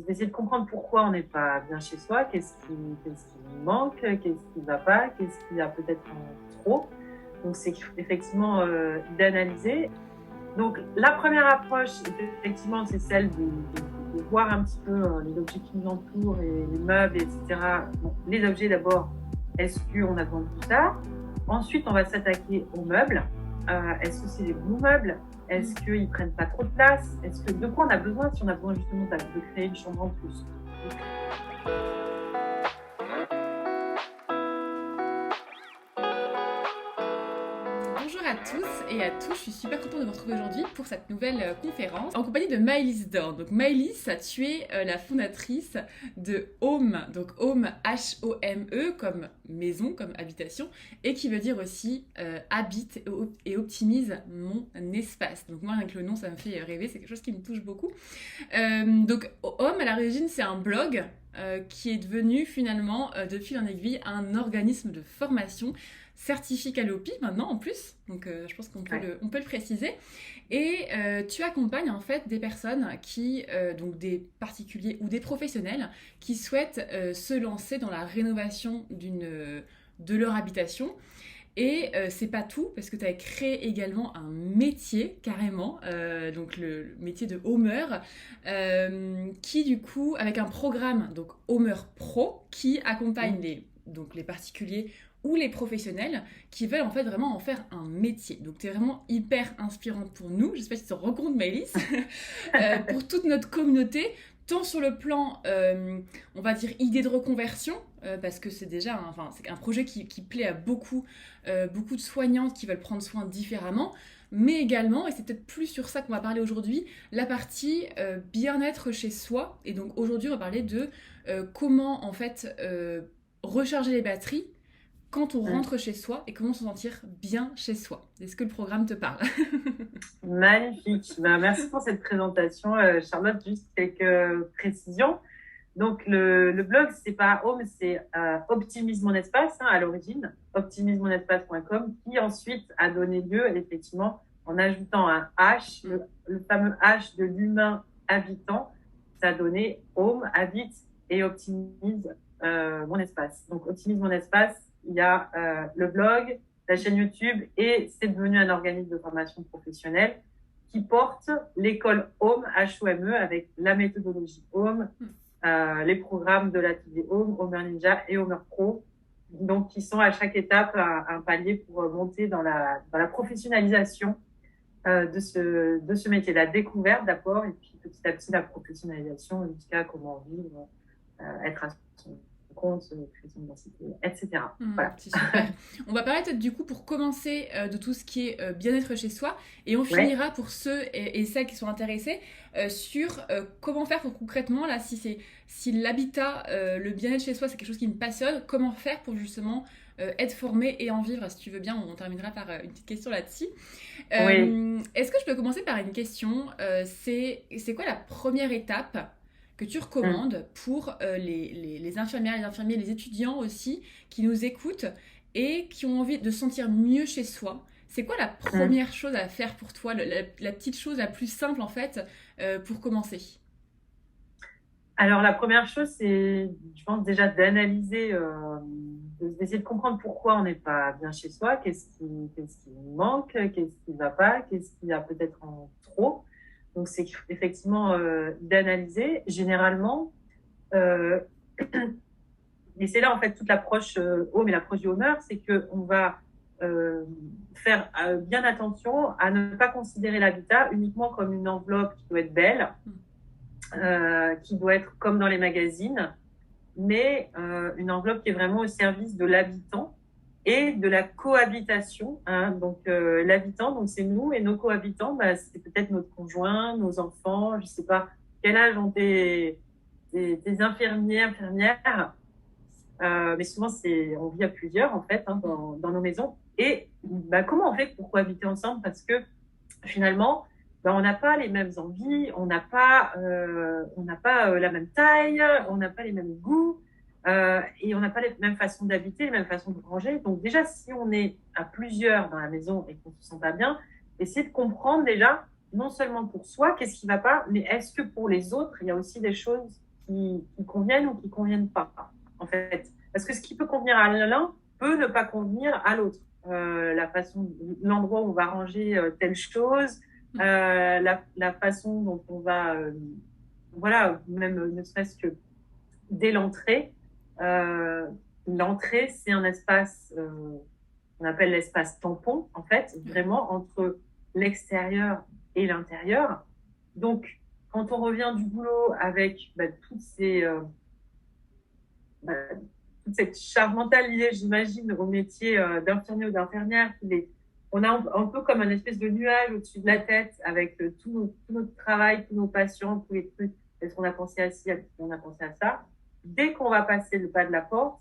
d'essayer de comprendre pourquoi on n'est pas bien chez soi, qu'est-ce qui nous manque, qu'est-ce qui ne va pas, qu'est-ce qu'il y a peut-être en trop. Donc c'est effectivement d'analyser. Donc la première approche, effectivement, c'est celle de voir un petit peu les objets qui nous entourent, et les meubles, etc. Bon, les objets d'abord, est-ce qu'on a besoin de tout ça? Ensuite, on va s'attaquer aux meubles. Est-ce que c'est des bons meubles? Est-ce qu'ils ne prennent pas trop de place? De quoi on a besoin si on a besoin justement de créer une chambre en plus? Bonjour à tous et à tous, je suis super contente de vous retrouver aujourd'hui pour cette nouvelle conférence en compagnie de Maëlys Dorn. Donc Maëlys, tu es la fondatrice de Home, donc Home H-O-M-E comme maison, comme habitation, et qui veut dire aussi habite et optimise mon espace. Donc moi avec le nom ça me fait rêver, c'est quelque chose qui me touche beaucoup. Donc Home à l'origine c'est un blog qui est devenu finalement de fil en aiguille un organisme de formation certifié Calliope maintenant en plus, donc je pense qu'on peut, on peut le préciser. Et tu accompagnes en fait des personnes qui, donc des particuliers ou des professionnels qui souhaitent se lancer dans la rénovation de leur habitation. Et c'est pas tout, parce que tu as créé également un métier carrément, donc le métier de Homer, qui du coup, avec un programme, donc Homer Pro, qui accompagne les particuliers ou les professionnels qui veulent en fait vraiment en faire un métier. Donc tu es vraiment hyper inspirante pour nous, j'espère que tu te rends compte Maëlys, pour toute notre communauté, tant sur le plan, on va dire, idée de reconversion, parce que c'est déjà c'est un projet qui plaît à beaucoup de soignantes qui veulent prendre soin différemment, mais également, et c'est peut-être plus sur ça qu'on va parler aujourd'hui, la partie bien-être chez soi. Et donc aujourd'hui, on va parler de comment en fait recharger les batteries quand on rentre chez soi et comment se sentir bien chez soi. Est-ce que le programme te parle? Magnifique. Merci pour cette présentation, Charlotte. Juste quelques précisions. Donc, le blog, c'est pas Home, c'est Optimise mon espace à l'origine, optimisemonespace.com, qui ensuite a donné lieu, effectivement, en ajoutant un H, le fameux H de l'humain habitant, ça a donné Home, habite et optimise mon espace. Donc, optimise mon espace, il y a le blog, la chaîne YouTube, et c'est devenu un organisme de formation professionnelle qui porte l'école Home, H-O-M-E, avec la méthodologie Home, les programmes de l'atelier Home, Homer Ninja et Homer Pro, donc qui sont à chaque étape un palier pour monter dans la professionnalisation de ce métier, la découverte d'abord, et puis petit à petit la professionnalisation jusqu'à comment vivre, être à son compte, créer son identité, etc. Voilà. C'est super. On va parler peut-être du coup pour commencer de tout ce qui est bien-être chez soi, et on finira pour ceux et celles qui sont intéressés sur comment faire pour concrètement, là, si l'habitat, le bien-être chez soi, c'est quelque chose qui me passionne, comment faire pour justement être formé et en vivre. Si tu veux bien, on terminera par une petite question là-dessus. Est-ce que je peux commencer par une question? C'est quoi la première étape que tu recommandes pour les infirmières, les infirmiers, les étudiants aussi, qui nous écoutent et qui ont envie de se sentir mieux chez soi? C'est quoi la première chose à faire pour toi, la petite chose la plus simple en fait, pour commencer? Alors la première chose, c'est, je pense déjà d'analyser, d'essayer de comprendre pourquoi on n'est pas bien chez soi, qu'est-ce qui nous manque, qu'est-ce qui ne va pas, qu'est-ce qu'il y a peut-être en trop. Donc, c'est effectivement d'analyser. Généralement, et c'est là, en fait, toute l'approche Home et l'approche du Homer, c'est qu'on va faire bien attention à ne pas considérer l'habitat uniquement comme une enveloppe qui doit être belle, qui doit être comme dans les magazines, mais une enveloppe qui est vraiment au service de l'habitant et de la cohabitation. Donc, l'habitant, donc c'est nous, et nos cohabitants, c'est peut-être notre conjoint, nos enfants, je sais pas quel âge ont des infirmières, mais souvent on vit à plusieurs en fait dans nos maisons. Et comment on fait pour cohabiter ensemble? Parce que finalement, on n'a pas les mêmes envies, on n'a pas la même taille, on n'a pas les mêmes goûts. Et on n'a pas les mêmes façons d'habiter, les mêmes façons de ranger. Donc déjà, si on est à plusieurs dans la maison et qu'on ne se sent pas bien, essayez de comprendre déjà, non seulement pour soi, qu'est-ce qui ne va pas, mais est-ce que pour les autres, il y a aussi des choses qui conviennent ou qui conviennent pas, en fait. Parce que ce qui peut convenir à l'un peut ne pas convenir à l'autre. L'endroit où on va ranger telle chose, la façon dont on va, voilà, même ne serait-ce que dès l'entrée. L'entrée, c'est un espace, on appelle l'espace tampon, en fait, vraiment entre l'extérieur et l'intérieur. Donc, quand on revient du boulot avec bah, toute cette charge mentale liée, j'imagine, au métier d'infirmier ou d'infirmière, on a un peu comme un espèce de nuage au-dessus de la tête avec tout notre travail, tous nos patients, tous les trucs. Est-ce qu'on a pensé à ci, est-ce qu'on a pensé à ça? Dès qu'on va passer le pas de la porte,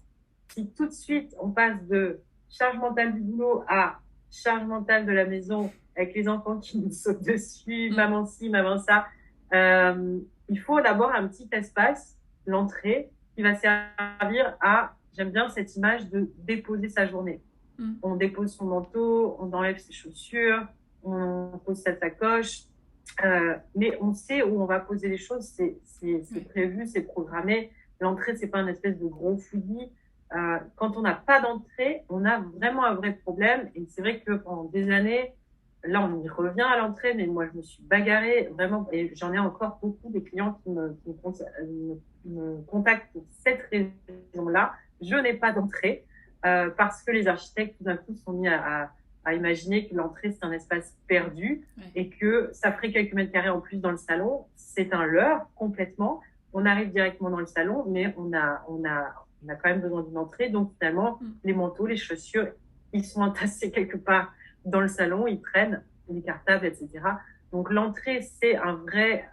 si tout de suite on passe de charge mentale du boulot à charge mentale de la maison avec les enfants qui nous sautent dessus, maman ci, maman ça, il faut d'abord un petit espace, l'entrée, qui va servir à, j'aime bien cette image de déposer sa journée. On dépose son manteau, on enlève ses chaussures, on pose sa sacoche, mais on sait où on va poser les choses, c'est prévu, c'est programmé. L'entrée, c'est pas un espèce de gros fouillis. Quand on n'a pas d'entrée, on a vraiment un vrai problème. Et c'est vrai que pendant des années, là, on y revient à l'entrée, mais moi, je me suis bagarrée vraiment. Et j'en ai encore beaucoup des clients qui me contactent pour cette raison-là. Je n'ai pas d'entrée parce que les architectes, tout d'un coup, se sont mis à imaginer que l'entrée, c'est un espace perdu et que ça ferait quelques mètres carrés en plus dans le salon. C'est un leurre complètement. On arrive directement dans le salon, mais on a quand même besoin d'une entrée. Donc, finalement, les manteaux, les chaussures, ils sont entassés quelque part dans le salon, ils traînent, les cartables, etc. Donc, l'entrée, c'est un vrai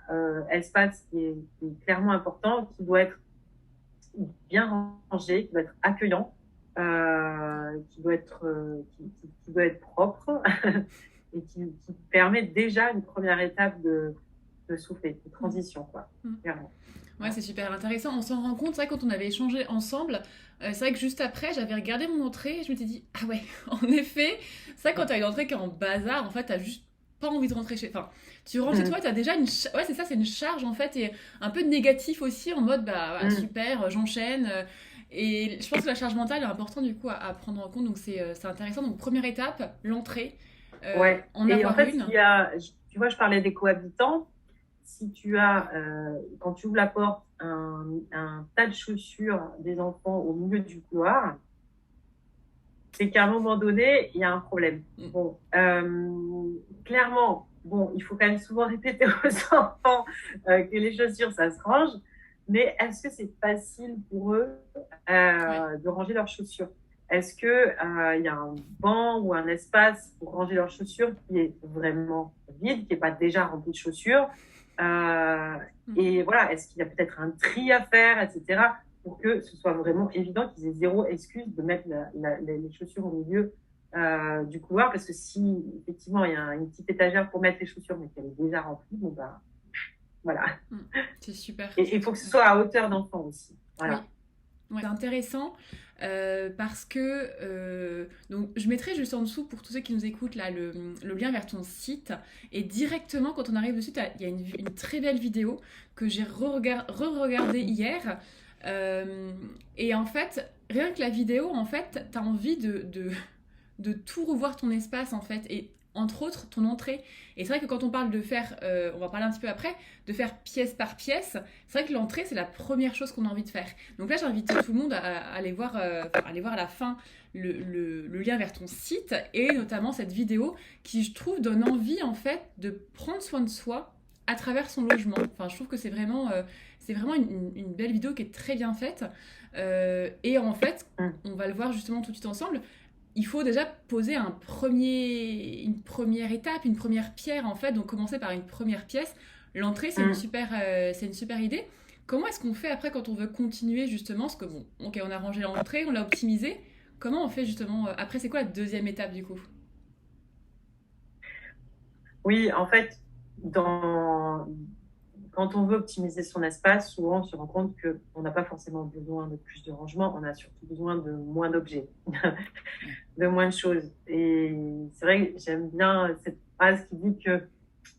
espace qui est clairement important, qui doit être bien rangé, qui doit être accueillant, qui doit être propre et qui permet déjà une première étape de souffler, de transition, quoi, clairement. Ouais, c'est super intéressant. On s'en rend compte, c'est vrai, quand on avait échangé ensemble, c'est vrai que juste après, j'avais regardé mon entrée et je m'étais dit, ah ouais, en effet, c'est vrai, quand t'as une entrée qui est en bazar, en fait, t'as juste pas envie de rentrer chez... Enfin, tu rentres chez toi, t'as déjà une... Ouais, c'est ça, c'est une charge, en fait, et un peu négatif aussi, en mode, bah, super, j'enchaîne. Et je pense que la charge mentale est importante, du coup, à prendre en compte, donc c'est intéressant. Donc, première étape, l'entrée. Ouais, en et avoir en fait, une. tu vois, je parlais des cohabitants. Si tu as, quand tu ouvres la porte, un tas de chaussures des enfants au milieu du couloir, c'est qu'à un moment donné, il y a un problème. Bon, clairement, bon, il faut quand même souvent répéter aux enfants que les chaussures, ça se range, mais est-ce que c'est facile pour eux de ranger leurs chaussures? Est-ce que il y a un banc ou un espace pour ranger leurs chaussures qui est vraiment vide, qui n'est pas déjà rempli de chaussures? Et voilà, est-ce qu'il y a peut-être un tri à faire, etc., pour que ce soit vraiment évident qu'ils aient zéro excuse de mettre les chaussures au milieu du couloir, parce que si effectivement il y a une petite étagère pour mettre les chaussures, mais qu'elle est déjà remplie, bon bah voilà. C'est super. Et il faut que ce soit à hauteur d'enfant aussi. Voilà. Oui. Ouais, c'est intéressant parce que donc je mettrai juste en dessous pour tous ceux qui nous écoutent là le lien vers ton site, et directement quand on arrive dessus il y a une très belle vidéo que j'ai re-regardée hier et en fait rien que la vidéo, en fait t'as envie de tout revoir ton espace, en fait, et entre autres ton entrée. Et c'est vrai que quand on parle de faire, on va parler un petit peu après, de faire pièce par pièce, c'est vrai que l'entrée, c'est la première chose qu'on a envie de faire. Donc là, j'invite tout le monde à aller voir à la fin le lien vers ton site, et notamment cette vidéo qui, je trouve, donne envie, en fait, de prendre soin de soi à travers son logement. Enfin, je trouve que c'est vraiment une belle vidéo qui est très bien faite. Et en fait, on va le voir justement tout de suite ensemble. Il faut déjà poser une première étape, une première pierre, en fait. Donc commencer par une première pièce. L'entrée, c'est une super idée. Comment est-ce qu'on fait après quand on veut continuer justement? Parce que bon, ok, on a rangé l'entrée, on l'a optimisé. Comment on fait justement après? C'est quoi la deuxième étape du coup? Oui, en fait, quand on veut optimiser son espace, souvent on se rend compte qu'on n'a pas forcément besoin de plus de rangement, on a surtout besoin de moins d'objets, de moins de choses. Et c'est vrai que j'aime bien cette phrase qui dit que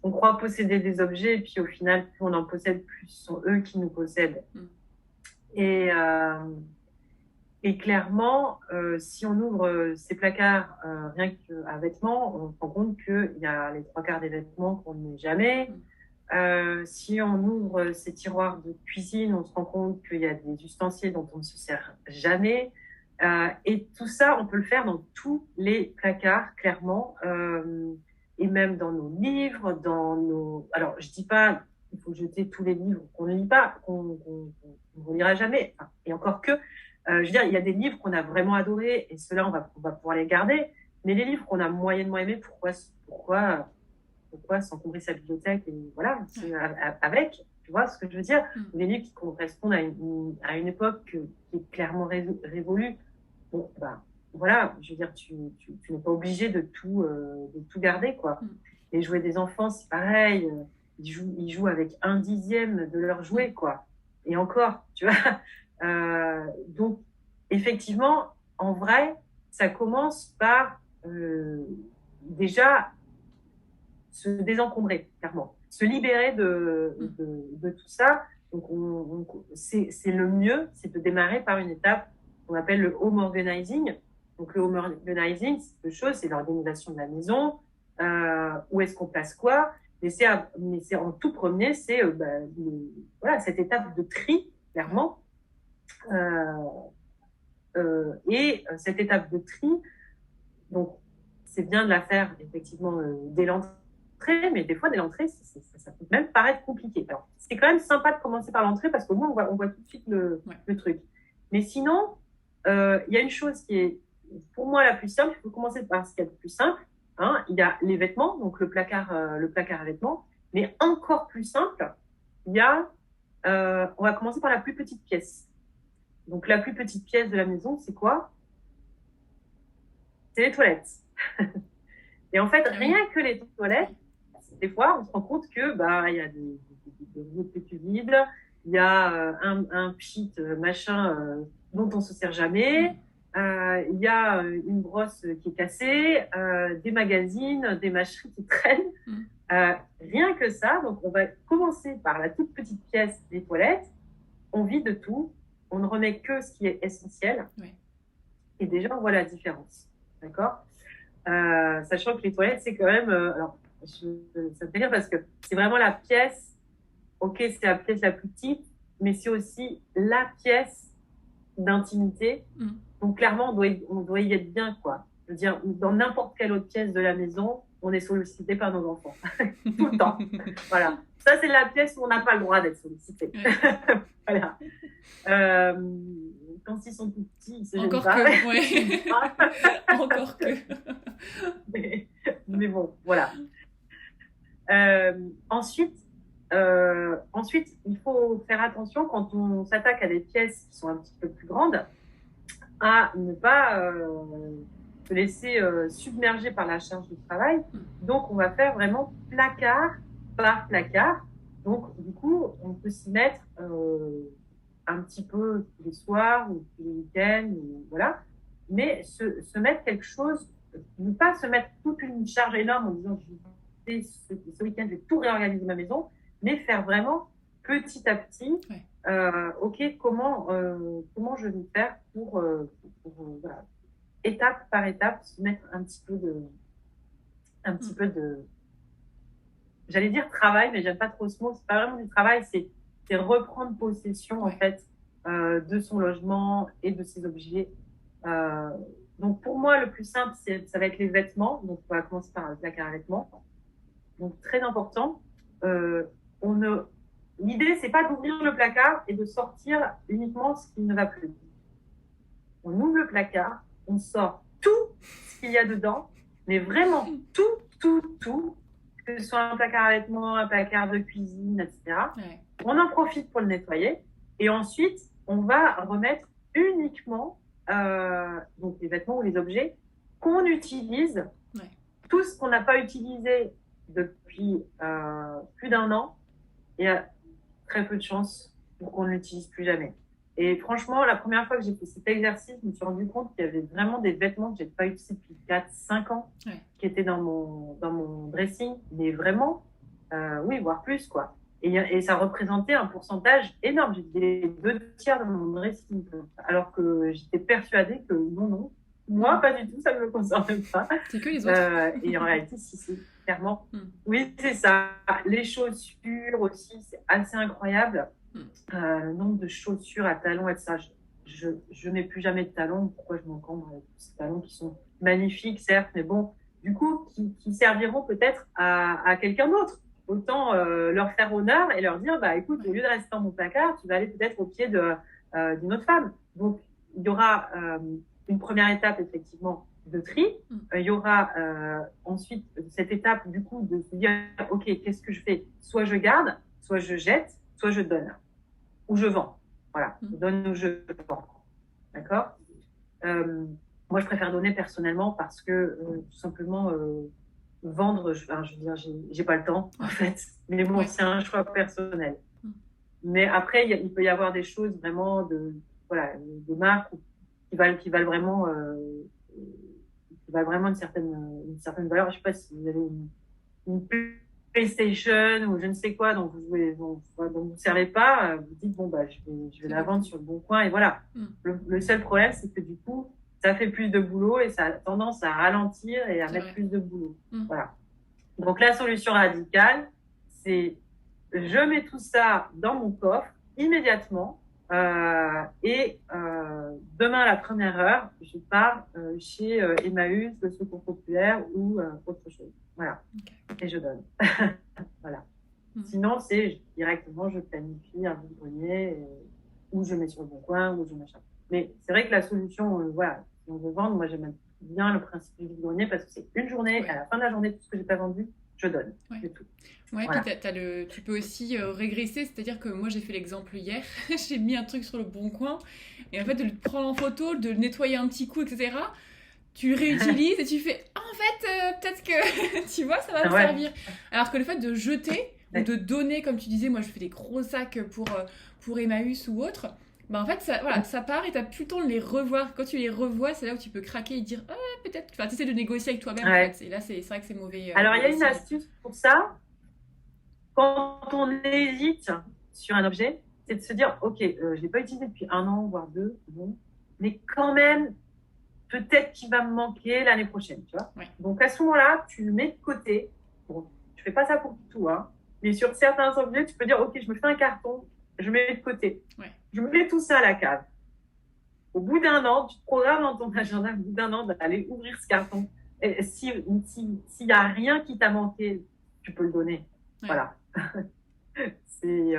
on croit posséder des objets, et puis au final, plus on en possède, plus ce sont eux qui nous possèdent. Et, euh, et clairement, si on ouvre ces placards rien qu'à vêtements, on se rend compte qu'il y a les trois quarts des vêtements qu'on ne met jamais. Si on ouvre ces tiroirs de cuisine, on se rend compte qu'il y a des ustensiles dont on ne se sert jamais. Et tout ça, on peut le faire dans tous les placards, clairement. Et même dans nos livres, dans nos... Alors, je dis pas qu'il faut jeter tous les livres qu'on ne lit pas, qu'on ne relira jamais. Enfin, et encore que, je veux dire, il y a des livres qu'on a vraiment adorés, et ceux-là, on va pouvoir les garder. Mais les livres qu'on a moyennement aimés, pourquoi s'encombrer sa bibliothèque et voilà, avec, tu vois ce que je veux dire? Des livres qui correspondent à une époque qui est clairement révolue. Bon, bah, voilà, je veux dire, tu n'es pas obligé de tout garder, quoi. Les jouets des enfants, c'est pareil. Ils jouent avec 1/10 de leurs jouets, quoi. Et encore, tu vois. Donc, effectivement, en vrai, ça commence par déjà se désencombrer, clairement. Se libérer de tout ça. Donc, c'est le mieux, c'est de démarrer par une étape qu'on appelle le home organizing. Donc, le home organizing, c'est deux choses, c'est l'organisation de la maison, où est-ce qu'on place quoi, mais c'est en tout premier, c'est voilà, cette étape de tri, clairement. Et cette étape de tri, donc, c'est bien de la faire, effectivement, dès l'entrée, mais des fois, dès l'entrée, ça peut même paraître compliqué. Alors, c'est quand même sympa de commencer par l'entrée parce qu'au moins, on voit tout de suite le truc. Mais sinon, il y a une chose qui est, pour moi, la plus simple. Il faut commencer par ce qu'il y a de plus simple. Hein. Il y a les vêtements, donc le placard à vêtements. Mais encore plus simple, il y a, on va commencer par la plus petite pièce. Donc, la plus petite pièce de la maison, c'est quoi? C'est les toilettes. Et en fait, rien que les toilettes, des fois, on se rend compte que il y a des PQ vides, il y a un pchit machin dont on se sert jamais, il y a une brosse qui est cassée, des magazines, des mâcheries qui traînent. Rien que ça, donc on va commencer par la toute petite pièce des toilettes, on vide tout, on ne remet que ce qui est essentiel, et déjà on voit la différence. D'accord? Sachant que les toilettes, c'est quand même... alors, ça me fait rire parce que c'est vraiment la pièce, ok, c'est la pièce la plus petite, mais c'est aussi la pièce d'intimité. Donc, clairement, on doit y être bien, quoi. Je veux dire, dans n'importe quelle autre pièce de la maison, on est sollicité par nos enfants. Tout le temps. Voilà. Ça, c'est la pièce où on n'a pas le droit d'être sollicité. Voilà. Quand ils sont tout petits, ils se gênent Encore pas. Que, ouais. Encore que. Mais bon, voilà. Ensuite, il faut faire attention quand on s'attaque à des pièces qui sont un petit peu plus grandes, à ne pas se laisser submerger par la charge de travail. Donc, on va faire vraiment placard par placard. Donc, du coup, on peut s'y mettre un petit peu tous les soirs ou tous les week-ends, voilà. Mais se mettre quelque chose, ne pas se mettre toute une charge énorme en disant ce week-end, je vais tout réorganiser ma maison, mais faire vraiment petit à petit, ok, comment je vais faire pour voilà, étape par étape, se mettre un petit peu de j'allais dire travail, mais j'aime pas trop ce mot, c'est pas vraiment du travail, c'est reprendre possession en fait de son logement et de ses objets. Donc pour moi, le plus simple, ça va être les vêtements. Donc on va commencer par le placard à vêtements. Donc très important. L'idée, c'est pas d'ouvrir le placard et de sortir uniquement ce qui ne va plus. On ouvre le placard, on sort tout ce qu'il y a dedans, mais vraiment tout, que ce soit un placard à vêtements, un placard de cuisine, etc. On en profite pour le nettoyer et ensuite, on va remettre uniquement donc les vêtements ou les objets qu'on utilise. Tout ce qu'on n'a pas utilisé depuis plus d'1 an, il y a très peu de chances pour qu'on ne l'utilise plus jamais. Et franchement, la première fois que j'ai fait cet exercice, je me suis rendu compte qu'il y avait vraiment des vêtements que je n'ai pas utilisés depuis 4-5 ans qui étaient dans mon dressing. Mais vraiment, oui, voire plus, quoi. Et ça représentait un pourcentage énorme. J'ai dit les 2 tiers de mon dressing, alors que j'étais persuadée que non, moi, pas du tout, ça ne me concerne pas. C'est que les autres. Et en réalité, si, clairement. Mm. Oui, c'est ça. Les chaussures aussi, c'est assez incroyable. Mm. Le nombre de chaussures à talons, etc. Je n'ai plus jamais de talons. Pourquoi je m'encombre avec ces talons qui sont magnifiques, certes, mais bon, du coup, qui serviront peut-être à quelqu'un d'autre. Autant leur faire honneur et leur dire, bah écoute, au lieu de rester dans mon placard, tu vas aller peut-être au pied d'une autre femme. Donc, il y aura une première étape, effectivement, de tri. Il y aura ensuite cette étape, du coup, de se dire, OK, qu'est-ce que je fais? Soit je garde, soit je jette, soit je donne. Ou je vends. Voilà, je donne ou je vends. D'accord moi, je préfère donner personnellement parce que, tout simplement, vendre, je veux dire, j'ai pas le temps, en fait. Mais bon, c'est un choix personnel. Mais après, il peut y avoir des choses vraiment de marques qui valent vraiment, une certaine valeur. Je sais pas si vous avez une PlayStation ou je ne sais quoi dont vous ne servez pas, vous dites bon bah je vais la vendre sur le bon coin et voilà. Le seul problème c'est que du coup ça fait plus de boulot et ça a tendance à ralentir et à mettre plus de boulot. Voilà. Donc la solution radicale c'est je mets tout ça dans mon coffre immédiatement et demain à la première heure je pars chez Emmaüs, le Secours Populaire ou autre chose. Voilà. Okay. Et je donne. Voilà. Sinon, c'est directement, je planifie un vide-grenier ou je mets sur le bon coin ou je machin. Mais c'est vrai que la solution, voilà, si on veut vendre, moi j'aime bien le principe du vide-grenier parce que c'est une journée, à la fin de la journée, tout ce que j'ai pas vendu, je donne. C'est tout. Ouais, voilà. Puis tu peux aussi régresser, c'est-à-dire que moi j'ai fait l'exemple hier, j'ai mis un truc sur le bon coin et en fait de le prendre en photo, de le nettoyer un petit coup, etc. Tu le réutilises et tu fais en fait peut-être que tu vois ça va me servir, alors que le fait de jeter ou de donner, comme tu disais, moi je fais des gros sacs pour Emmaüs ou autre, bah en fait ça part et t'as plus le temps de les revoir. Quand tu les revois, c'est là où tu peux craquer et dire peut-être, enfin tu essaies de négocier avec toi-même en fait. Et là c'est vrai que c'est mauvais. Alors il y a une astuce pour ça quand on hésite sur un objet, c'est de se dire ok, je l'ai pas utilisé depuis 1 an voire 2, bon, mais quand même peut-être qu'il va me manquer l'année prochaine, tu vois. Donc, à ce moment-là, tu le mets de côté. Bon, tu fais pas ça pour tout, hein. Mais sur certains objets, tu peux dire, OK, je me fais un carton, je mets de côté. Je mets tout ça à la cave. Au bout d'1 an, tu te programmes dans ton agenda, au bout d'1 an, d'aller ouvrir ce carton. Et s'il y a rien qui t'a manqué, tu peux le donner. Voilà. C'est...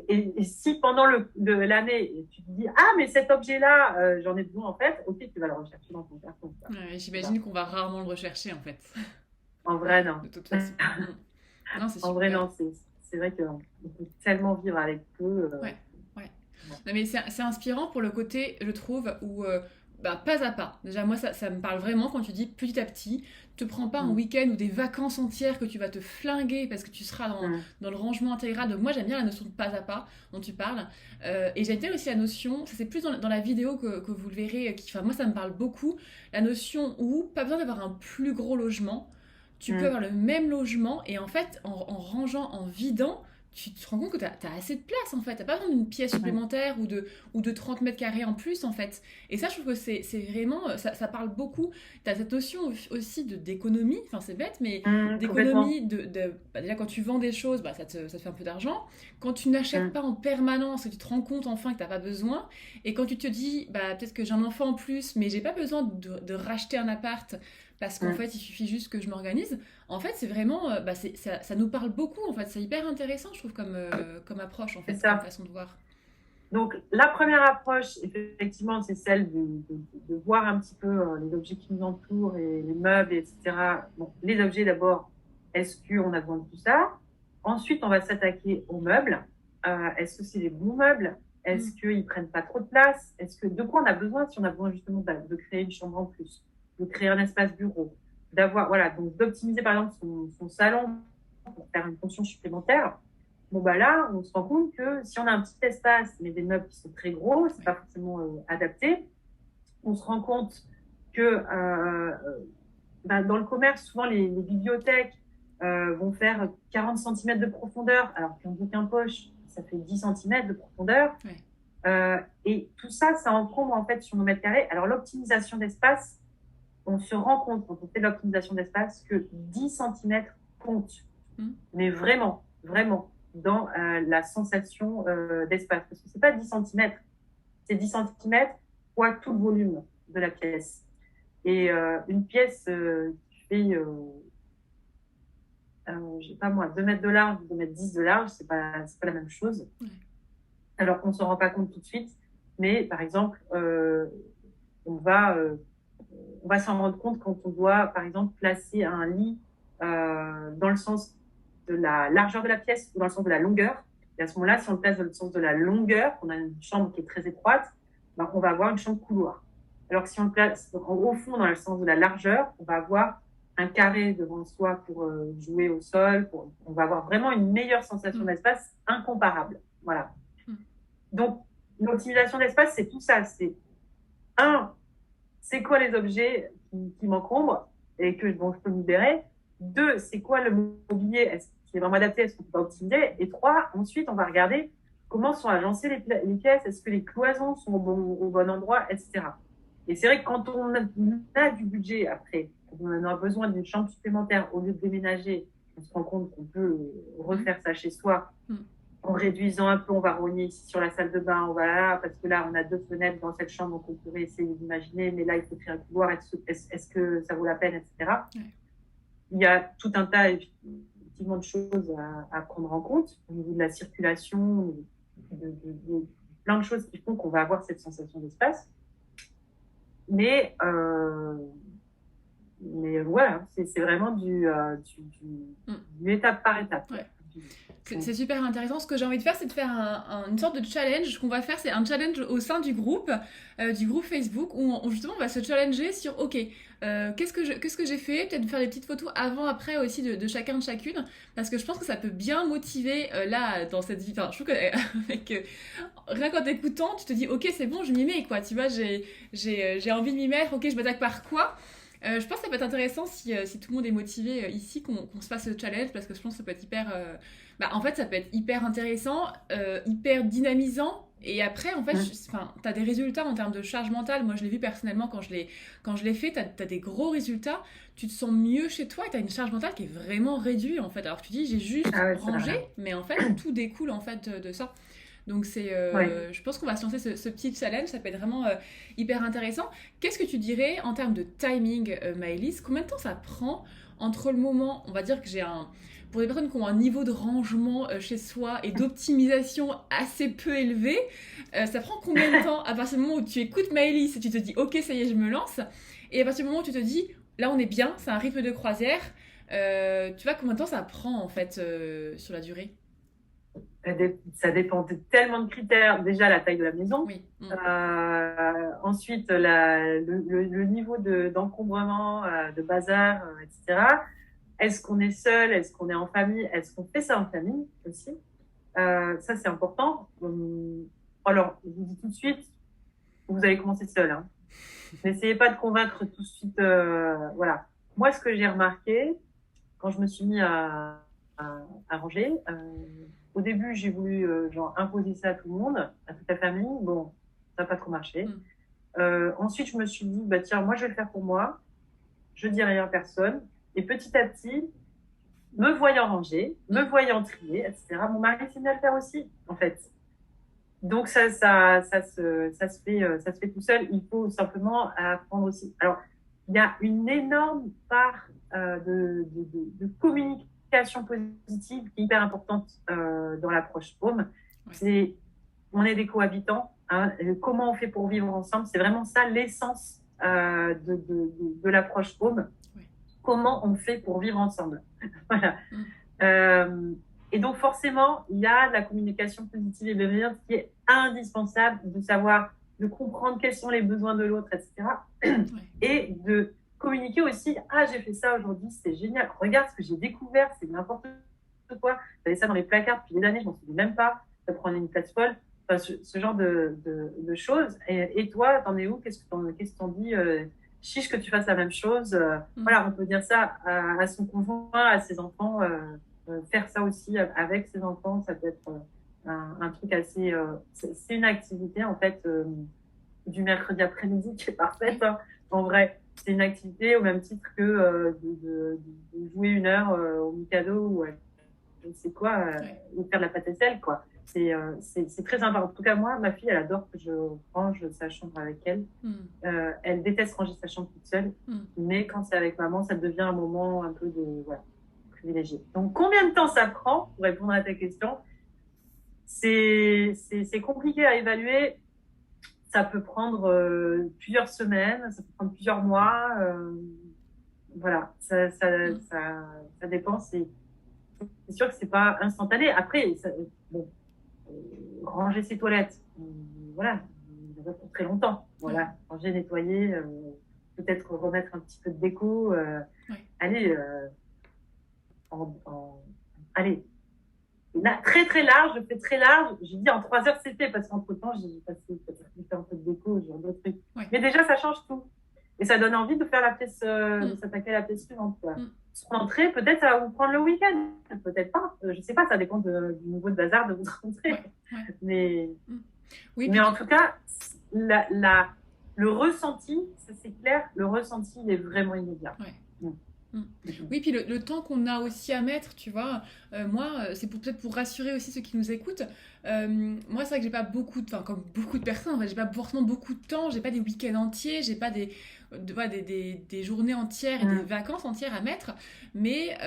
Et si pendant l'année, tu te dis « Ah, mais cet objet-là, j'en ai besoin en fait », ok, tu vas le rechercher dans ton carton. J'imagine qu'on va rarement le rechercher en fait. En vrai, non. De toute façon. Non, c'est en vrai, non. C'est vrai qu'on peut tellement vivre avec peu. Non, mais c'est inspirant pour le côté, je trouve, où pas à pas. Déjà, moi, ça me parle vraiment quand tu dis petit à petit. Te prends pas un week-end ou des vacances entières que tu vas te flinguer parce que tu seras dans le rangement intégral. Donc moi, j'aime bien la notion de pas à pas dont tu parles. Et j'aime bien aussi la notion, ça c'est plus dans la vidéo que vous le verrez, moi ça me parle beaucoup, la notion où pas besoin d'avoir un plus gros logement. Tu peux avoir le même logement et en fait, en rangeant, en vidant, tu te rends compte que tu as assez de place en fait. Tu n'as pas besoin d'une pièce supplémentaire ou de 30 mètres carrés en plus en fait. Et ça, je trouve que c'est vraiment, ça parle beaucoup. Tu as cette notion aussi d'économie, enfin c'est bête, mais d'économie. Déjà, quand tu vends des choses, ça te fait un peu d'argent. Quand tu n'achètes pas en permanence et tu te rends compte enfin que tu n'as pas besoin. Et quand tu te dis, peut-être que j'ai un enfant en plus, mais j'ai pas besoin de racheter un appart. Parce qu'en fait, il suffit juste que je m'organise. En fait, c'est vraiment... ça nous parle beaucoup, en fait. C'est hyper intéressant, je trouve, comme approche, en fait, comme façon de voir. Donc, la première approche, effectivement, c'est celle de voir un petit peu les objets qui nous entourent, et les meubles, etc. Bon, les objets, d'abord, est-ce qu'on a besoin de tout ça? Ensuite, on va s'attaquer aux meubles. Est-ce que c'est les bons meubles? Est-ce qu'ils ne prennent pas trop de place? De quoi on a besoin si on a besoin justement de créer une chambre en plus? De créer un espace bureau, donc d'optimiser par exemple son salon pour faire une fonction supplémentaire. Bon là, on se rend compte que si on a un petit espace, mais des meubles qui sont très gros, c'est pas forcément adapté. On se rend compte que dans le commerce, souvent les bibliothèques vont faire 40 cm de profondeur, alors qu'un bouquin poche, ça fait 10 cm de profondeur. Ouais. Et tout ça, ça encombre en fait sur nos mètres carrés. Alors l'optimisation d'espace, on se rend compte quand on fait de l'optimisation d'espace que 10 cm comptent. Mais vraiment, vraiment, dans la sensation d'espace. Parce que c'est pas 10 cm, c'est 10 cm fois tout le volume de la pièce. Et une pièce qui fait, je sais pas moi, 2 mètres de large, 2 mètres 10 de large, c'est pas la même chose. Alors, on ne s'en rend pas compte tout de suite, mais par exemple, on va s'en rendre compte quand on doit, par exemple, placer un lit dans le sens de la largeur de la pièce ou dans le sens de la longueur. Et à ce moment-là, si on le place dans le sens de la longueur, on a une chambre qui est très étroite, ben, on va avoir une chambre couloir. Alors que si on le place au fond dans le sens de la largeur, on va avoir un carré devant soi pour jouer au sol. On va avoir vraiment une meilleure sensation d'espace incomparable. Voilà. Donc, l'optimisation d'espace, c'est tout ça. C'est c'est quoi les objets qui m'encombrent et dont je peux me libérer. 2, c'est quoi le mobilier, est-ce qu'il est vraiment adapté, est-ce qu'on peut pas optimiser. Et 3, ensuite, on va regarder comment sont agencées les pièces, est-ce que les cloisons sont au bon endroit, etc. Et c'est vrai que quand on a du budget après, on a besoin d'une chambre supplémentaire au lieu de déménager, on se rend compte qu'on peut refaire ça chez soi. En réduisant un peu, on va rogner ici sur la salle de bain, on va là, parce que là, on a 2 fenêtres dans cette chambre, donc on pourrait essayer d'imaginer, mais là, il faut créer un couloir, est-ce que ça vaut la peine, etc. Il y a tout un tas, effectivement, de choses à prendre en compte au niveau de la circulation, de plein de choses qui font qu'on va avoir cette sensation d'espace. Mais voilà, c'est vraiment du étape par étape. Ouais. C'est super intéressant. Ce que j'ai envie de faire, c'est de faire une sorte de challenge. Ce qu'on va faire, c'est un challenge au sein du groupe Facebook, où justement on va se challenger sur OK, qu'est-ce que j'ai fait, peut-être faire des petites photos avant, après aussi de chacun de chacune, parce que je pense que ça peut bien motiver là dans cette vie. Enfin, je trouve que rien qu'en t'écoutant, tu te dis OK, c'est bon, je m'y mets quoi. Tu vois, j'ai envie de m'y mettre. OK, je m'attaque par quoi? Je pense que ça peut être intéressant si tout le monde est motivé ici qu'on se fasse ce challenge, parce que je pense que ça peut être hyper en fait ça peut être hyper intéressant, hyper dynamisant, et après en fait t'as des résultats en termes de charge mentale. Moi je l'ai vu personnellement quand je l'ai fait, t'as des gros résultats, tu te sens mieux chez toi et t'as une charge mentale qui est vraiment réduite en fait. Alors tu dis j'ai juste rangé, mais en fait tout découle en fait de ça. Donc je pense qu'on va se lancer ce petit challenge, ça peut être vraiment hyper intéressant. Qu'est-ce que tu dirais en termes de timing, Maëlys? Combien de temps ça prend entre le moment, on va dire que pour des personnes qui ont un niveau de rangement chez soi et d'optimisation assez peu élevé, ça prend combien de temps à partir du moment où tu écoutes Maëlys et tu te dis ok, ça y est, je me lance, et à partir du moment où tu te dis là on est bien, c'est un rythme de croisière, tu vois combien de temps ça prend en fait sur la durée? Ça dépend de tellement de critères. Déjà, la taille de la maison. Oui. Ensuite, le niveau d'encombrement, de bazar, etc. Est-ce qu'on est seul? Est-ce qu'on est en famille? Est-ce qu'on fait ça en famille aussi? Ça, c'est important. Alors, je vous dis tout de suite, vous allez commencer seul. Hein. N'essayez pas de convaincre tout de suite. Voilà. Moi, ce que j'ai remarqué, quand je me suis mis à ranger, au début, j'ai voulu imposer ça à tout le monde, à toute la famille. Bon, ça n'a pas trop marché. Ensuite, je me suis dit, bah tiens, moi, je vais le faire pour moi. Je dis rien à personne. Et petit à petit, me voyant ranger, me voyant trier, etc., mon mari s'est mis à le faire aussi, en fait. Donc, ça se fait tout seul. Il faut simplement apprendre aussi. Alors, il y a une énorme part de communication positive qui est hyper importante dans l'approche home. Ouais. On est des cohabitants. Hein, comment on fait pour vivre ensemble? C'est vraiment ça l'essence de l'approche home. Ouais. Comment on fait pour vivre ensemble? Voilà. Et donc, forcément, il y a de la communication positive et bienveillante qui est indispensable, de comprendre quels sont les besoins de l'autre, etc. Ouais. Et de communiquer aussi, j'ai fait ça aujourd'hui, c'est génial, regarde ce que j'ai découvert, c'est n'importe quoi, j'avais ça dans les placards depuis des années, je m'en souviens même pas, ça prend une place folle, enfin, ce genre de choses. Et toi, t'en es où? Qu'est-ce que t'en dis? chiche que tu fasses la même chose. Mm. Voilà, on peut dire ça à son conjoint, à ses enfants. Faire ça aussi avec ses enfants, ça peut être un truc assez. C'est une activité, en fait, du mercredi après-midi qui est parfaite. Ouais. Hein. En vrai, c'est une activité au même titre que de jouer 1 heure au Mikado ou je ne sais quoi, Ouais. ou faire de la pâte à sel, quoi. C'est très sympa. En tout cas, moi, ma fille, elle adore que je range sa chambre avec elle. Mm. Elle déteste ranger sa chambre toute seule, Mm. mais quand c'est avec maman, ça devient un moment un peu de voilà, privilégié. Donc, combien de temps ça prend pour répondre à ta question? C'est compliqué à évaluer. Ça peut prendre plusieurs semaines, ça peut prendre plusieurs mois. Voilà, Mm. ça dépend. C'est sûr que c'est pas instantané. Après, bon, ranger ses toilettes, voilà, ça va pour très longtemps. Ouais. Voilà, ranger, nettoyer, peut-être remettre un petit peu de déco. Ouais. Allez, allez, là, très très large, je fais très large. Je dis en 3 heures c'est fait parce qu'entre temps j'ai passé faire un peu de déco, genre d'autres trucs. Ouais. Mais déjà ça change tout et ça donne envie de faire la pièce, de Mm. s'attaquer à la pièce suivante. Quoi. Mm. Rentrer, peut-être ça va vous prendre le week-end, peut-être pas. Je sais pas, ça dépend du niveau de bazar de votre rentrée. Ouais. Ouais. Mais Mm. Oui, mais puis en tout cas, le ressenti, ça c'est clair, le ressenti il est vraiment immédiat. ouais. Mm. Mm. Mm. Oui, puis le temps qu'on a aussi à mettre, tu vois, moi, c'est peut-être pour rassurer aussi ceux qui nous écoutent. Moi, c'est vrai que j'ai pas beaucoup de, enfin, comme beaucoup de personnes, en fait, j'ai pas forcément beaucoup de temps, j'ai pas des week-ends entiers, j'ai pas voilà, des journées entières et des Mm. vacances entières à mettre. Mais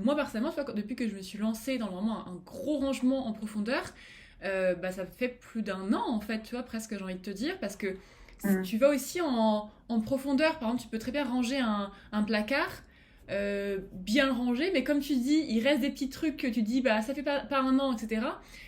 moi, personnellement, tu vois, depuis que je me suis lancée dans vraiment un gros rangement en profondeur, bah, ça fait plus d'un an, en fait, tu vois, presque, j'ai envie de te dire, parce que si Mm. tu vas aussi en profondeur, par exemple, tu peux très bien ranger un placard bien rangé, mais comme tu dis, il reste des petits trucs que tu dis, bah ça fait pas un an, etc.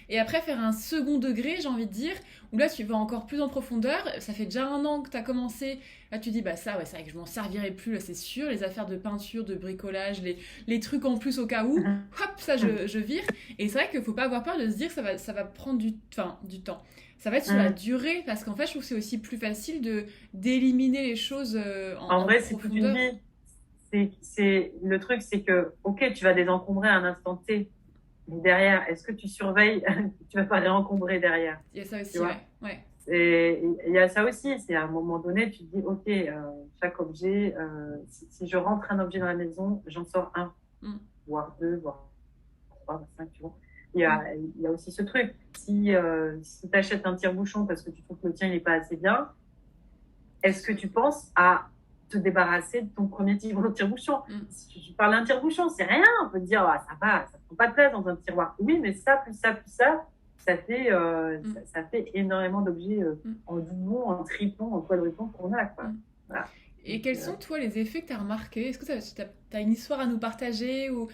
Et après faire un second degré, j'ai envie de dire, où là tu vas encore plus en profondeur, ça fait déjà un an que tu as commencé, là tu dis, bah ça, ouais, c'est vrai que je m'en servirai plus, là c'est sûr, les affaires de peinture, de bricolage, les trucs en plus au cas où, hop, ça je vire. Et c'est vrai qu'il faut pas avoir peur de se dire que ça va prendre du temps. Ça va être sur la Mm. durée, parce qu'en fait, je trouve que c'est aussi plus facile d'éliminer les choses En en vrai, c'est toute une profondeur. vie. Le truc, c'est que, ok, tu vas désencombrer à un instant T, mais derrière, est-ce que tu surveilles que tu vas pas réencombrer derrière, Il y a ça tu aussi, vois? ouais. Ouais. Et il y a ça aussi, c'est à un moment donné, tu te dis, ok, chaque objet, si je rentre un objet dans la maison, j'en sors un, Mm. voire deux, voire trois, voire cinq, tu vois. Mm. Il y a aussi ce truc. Si tu achètes un tire-bouchon parce que tu trouves que le tien n'est pas assez bien, est-ce que tu penses à te débarrasser de ton premier tire-bouchon? Mm. Si je parle d'un tire-bouchon, c'est rien. On peut te dire, ah, ça va, ça prend pas de place dans un tiroir. Oui, mais ça, plus ça, plus ça, Mm. ça fait énormément d'objets Mm. en doublon, en tripon, en quadrupon qu'on a. Quoi. Mm. Voilà. Et Donc, quels sont, toi, les effets que tu as remarqués? Est-ce que tu as une histoire à nous partager ou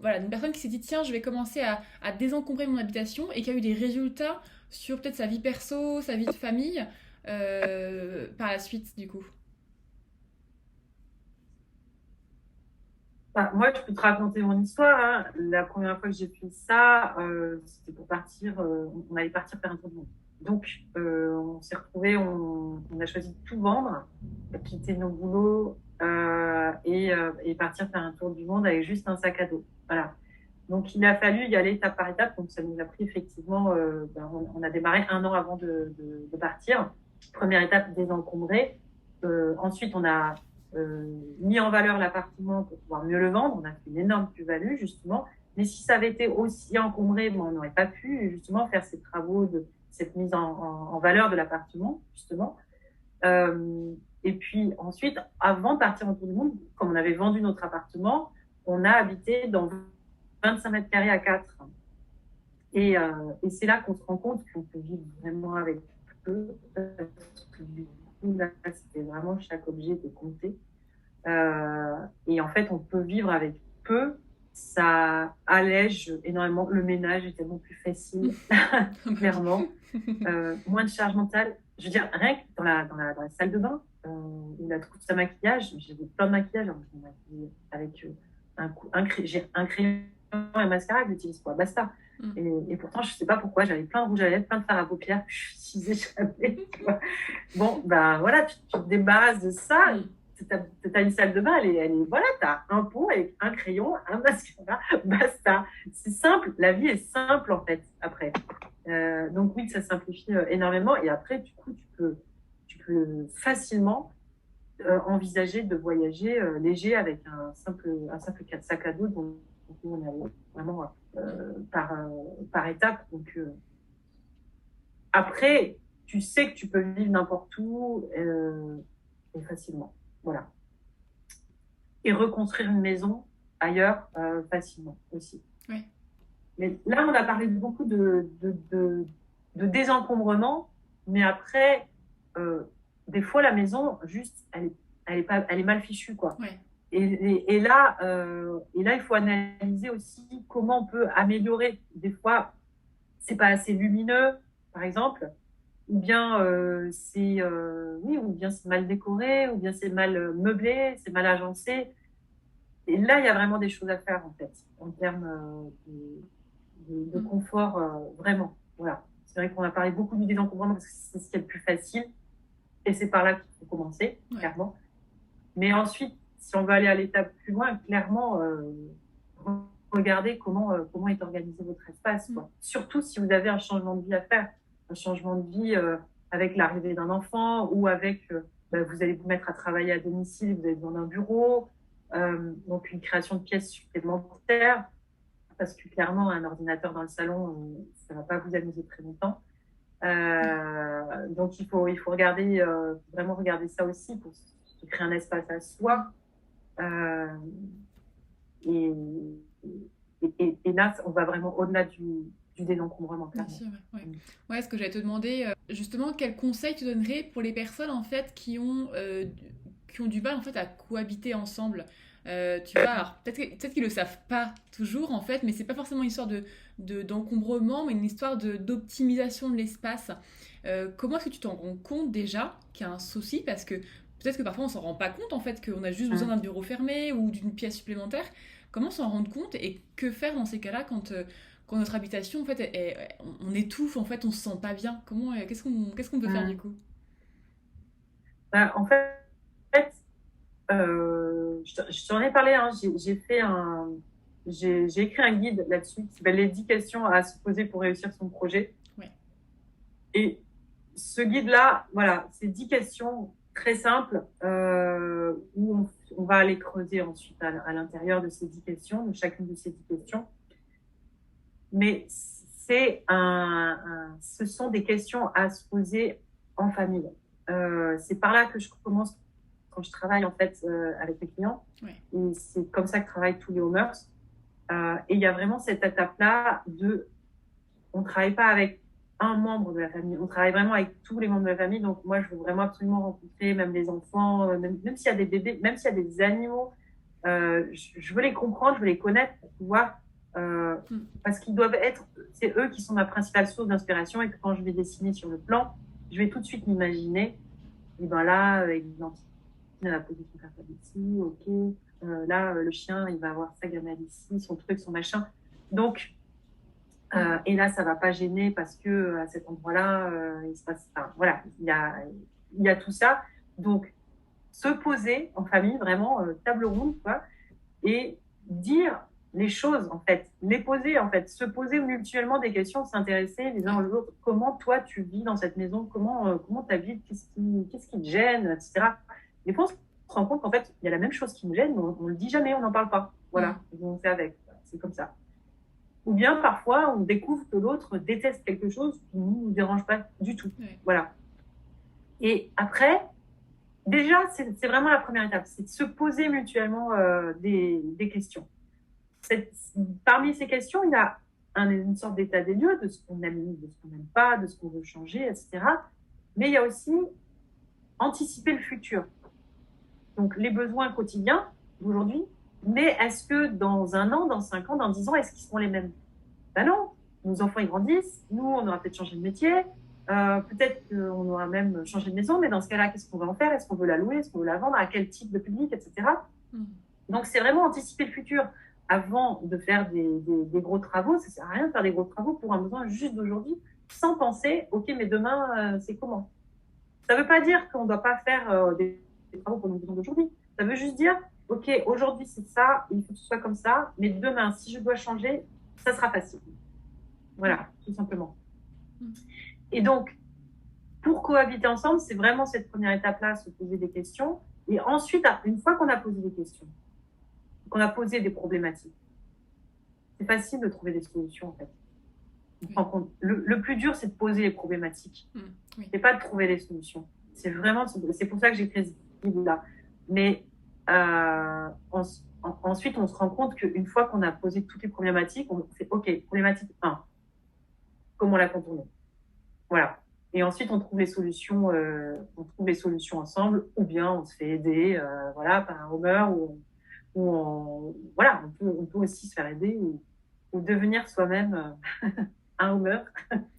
voilà, d'une personne qui s'est dit, tiens, je vais commencer à désencombrer mon habitation et qui a eu des résultats sur peut-être sa vie perso, sa vie de famille par la suite, du coup? bah, moi, je peux te raconter mon histoire. Hein. La première fois que j'ai fait ça, c'était pour partir. On allait partir faire un tour du monde. Donc, on s'est retrouvés, on a choisi de tout vendre, quitter nos boulots et partir faire un tour du monde avec juste un sac à dos. Voilà. Donc, il a fallu y aller étape par étape. Donc, ça nous a pris effectivement, on a démarré 1 an avant de partir. Première étape, désencombrer. Ensuite, on a mis en valeur l'appartement pour pouvoir mieux le vendre. On a fait une énorme plus-value, justement. Mais si ça avait été aussi encombré, on n'aurait pas pu, justement, faire ces travaux de cette mise en valeur de l'appartement, justement. Et puis ensuite, avant de partir en tour du monde, comme on avait vendu notre appartement, on a habité dans 25 mètres carrés à 4. Et c'est là qu'on se rend compte qu'on peut vivre vraiment avec peu. Parce que du coup, là, c'était vraiment chaque objet de compter. Et en fait, on peut vivre avec peu. Ça allège énormément. Le ménage est tellement plus facile, clairement. Moins de charge mentale. Je veux dire, rien que dans la salle de bain, où il a tout sa maquillage, j'ai plein de maquillage. Hein, je me maquille avec j'ai un crayon et un mascara que j'utilise pas. Basta. Mm. Et pourtant, je ne sais pas pourquoi, j'avais plein de rouge à lèvres, plein de fard à paupières que je n'utilisais jamais. Bon, ben voilà, tu te débarrasses de ça. Mm. Tu as une salle de bain, voilà, tu as un pot avec un crayon, un mascara, basta. C'est simple, la vie est simple en fait, après. Donc oui, ça simplifie énormément. Et après, du coup, tu peux facilement envisager de voyager léger avec un simple sac à dos. Donc on est vraiment par étapes. Donc après, tu sais que tu peux vivre n'importe où et facilement. Voilà. Et reconstruire une maison ailleurs facilement aussi. Ouais. Mais là, on a parlé beaucoup de désencombrement, mais après, des fois, la maison, juste, elle est mal fichue, quoi. Ouais. Et là, il faut analyser aussi comment on peut améliorer. Des fois, c'est pas assez lumineux, par exemple, ou bien ou bien c'est mal décoré, ou bien c'est mal meublé, c'est mal agencé. Et là, il y a vraiment des choses à faire, en fait, en termes de confort, vraiment. Voilà. C'est vrai qu'on a parlé beaucoup du désencombrement parce que c'est ce qui est le plus facile. Et c'est par là qu'il faut commencer, clairement. Mais ensuite, si on veut aller à l'étape plus loin, clairement, regardez comment est organisé votre espace. Quoi. Surtout si vous avez un changement de vie à faire. Un changement de vie avec l'arrivée d'un enfant ou avec, vous allez vous mettre à travailler à domicile, vous avez besoin d'un bureau. Donc, une création de pièces supplémentaires. Parce que clairement, un ordinateur dans le salon, ça ne va pas vous amuser très longtemps. Donc, il faut regarder, vraiment regarder ça aussi pour se créer un espace à soi. Et là, on va vraiment au-delà du désencombrement. Bien sûr, ouais, ce que j'allais te demander, justement, quel conseil tu donnerais pour les personnes en fait qui ont du mal en fait à cohabiter ensemble. Tu vois, alors peut-être qu'ils le savent pas toujours en fait, mais c'est pas forcément une histoire d'encombrement, mais une histoire d'optimisation de l'espace. Comment est-ce que tu t'en rends compte déjà qu'il y a un souci? Parce que peut-être que parfois on s'en rend pas compte en fait, qu'on a juste besoin d'un bureau fermé ou d'une pièce supplémentaire. Comment s'en rendre compte et que faire dans ces cas-là quand notre habitation en fait on étouffe, en fait on se sent pas bien? Qu'est-ce qu'on peut faire du coup? En fait, je t'en ai parlé, hein, j'ai écrit un guide là-dessus qui s'appelle les 10 questions à se poser pour réussir son projet. Ouais. Et ce guide-là, voilà, c'est 10 questions très simples où on va aller creuser ensuite à l'intérieur de ces 10 questions, de chacune de ces 10 questions. Mais ce sont des questions à se poser en famille. C'est par là que je commence quand je travaille en fait avec mes clients. Ouais. Et c'est comme ça que travaillent tous les homers. Et il y a vraiment cette étape-là on ne travaille pas avec un membre de la famille, on travaille vraiment avec tous les membres de la famille. Donc moi, je veux vraiment absolument rencontrer même les enfants, même s'il y a des bébés, même s'il y a des animaux, je veux les comprendre, je veux les connaître pour pouvoir parce qu'ils doivent être, c'est eux qui sont ma principale source d'inspiration et que quand je vais dessiner sur le plan, je vais tout de suite m'imaginer, et ben là, Églantine, elle va poser son cartable ici, ok, là, le chien, il va avoir sa gamelle ici, son truc, son machin. Donc, et là, ça va pas gêner parce que à cet endroit-là, il se passe, enfin, voilà, il y a tout ça. Donc, se poser en famille, vraiment, table ronde, quoi, et dire les choses, en fait, les poser, en fait, se poser mutuellement des questions, s'intéresser les uns aux autres. Comment toi, tu vis dans cette maison? Comment ta vie? Qu'est-ce qui te gêne, etc. Et puis, on se rend compte qu'en fait, il y a la même chose qui nous gêne, mais on le dit jamais, on n'en parle pas. Voilà, on fait avec. C'est comme ça. Ou bien, parfois, on découvre que l'autre déteste quelque chose qui ne nous dérange pas du tout. Voilà. Et après, déjà, c'est vraiment la première étape, c'est de se poser mutuellement des questions. Parmi ces questions, il y a une sorte d'état des lieux de ce qu'on aime, de ce qu'on n'aime pas, de ce qu'on veut changer, etc. Mais il y a aussi anticiper le futur. Donc, les besoins quotidiens d'aujourd'hui, mais est-ce que dans 1 an, dans 5 ans, dans 10 ans, est-ce qu'ils seront les mêmes? Ben non, nos enfants ils grandissent, nous on aura peut-être changé de métier, peut-être qu'on aura même changé de maison, mais dans ce cas-là, qu'est-ce qu'on va en faire? Est-ce qu'on veut la louer? Est-ce qu'on veut la vendre? À quel type de public, etc. Donc c'est vraiment anticiper le futur. avant de faire des gros travaux. Ça sert à rien de faire des gros travaux pour un besoin juste d'aujourd'hui, sans penser, OK, mais demain, c'est comment? Ça ne veut pas dire qu'on ne doit pas faire des travaux pour nos besoins d'aujourd'hui. Ça veut juste dire, OK, aujourd'hui, c'est ça, il faut que ce soit comme ça, mais demain, si je dois changer, ça sera facile. Voilà, tout simplement. Et donc, pour cohabiter ensemble, c'est vraiment cette première étape-là, se poser des questions. Et ensuite, une fois qu'on a posé des questions, qu'on a posé des problématiques, c'est facile de trouver des solutions, en fait. Le plus dur, c'est de poser les problématiques. Oui. C'est pas de trouver les solutions. C'est pour ça que j'ai créé ce livre-là. Mais ensuite, on se rend compte qu'une fois qu'on a posé toutes les problématiques, on fait OK, problématique 1, comment la contourner? Voilà. Et ensuite, on trouve les solutions ensemble, ou bien on se fait aider, voilà, par un Homer, voilà, on peut aussi se faire aider ou devenir soi-même un Homer.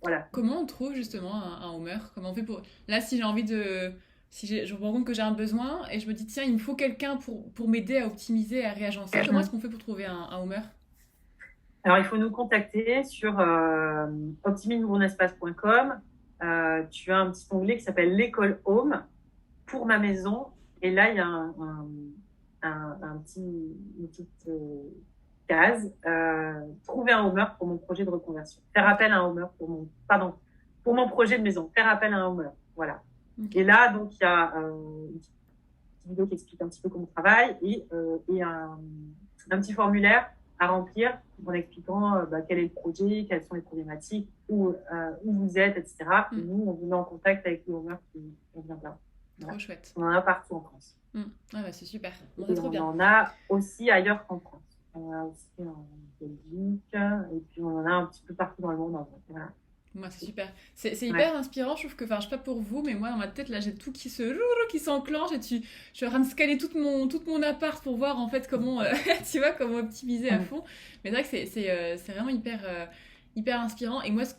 Voilà. Comment on trouve justement un Homer? Comment on fait pour... Là, si j'ai envie de... je me rends compte que j'ai un besoin et je me dis, tiens, il me faut quelqu'un pour m'aider à optimiser, à réagencer. Comment est-ce qu'on fait pour trouver un Homer? Alors, il faut nous contacter sur optimismemounespace.com. Tu as un petit onglet qui s'appelle l'école Home pour ma maison. Et là, il y a une petite case. Trouver un Homer pour mon projet de reconversion. Faire appel à un Homer pour mon projet de maison. Faire appel à un Homer. Voilà. Okay. Et là, donc, il y a une petite vidéo qui explique un petit peu comment on travaille et un petit formulaire à remplir en expliquant quel est le projet, quelles sont les problématiques, où vous êtes, etc. Et nous, on vous met en contact avec les Homer qui vient là. Voilà. Trop chouette. On en a partout en France. Ah bah, c'est super. Bon, c'est trop bien. On en a aussi ailleurs qu'en France. On en a aussi en Belgique et puis on en a un petit peu partout dans le monde. Voilà. Moi, c'est super. C'est hyper inspirant. Je trouve que, enfin, je sais pas pour vous, mais moi, dans ma tête, là, j'ai tout qui s'enclenche et je suis en train de scanner tout mon appart pour voir, en fait, comment, tu vois, comment optimiser à fond. Mais c'est vrai que c'est vraiment hyper inspirant. Et moi, ce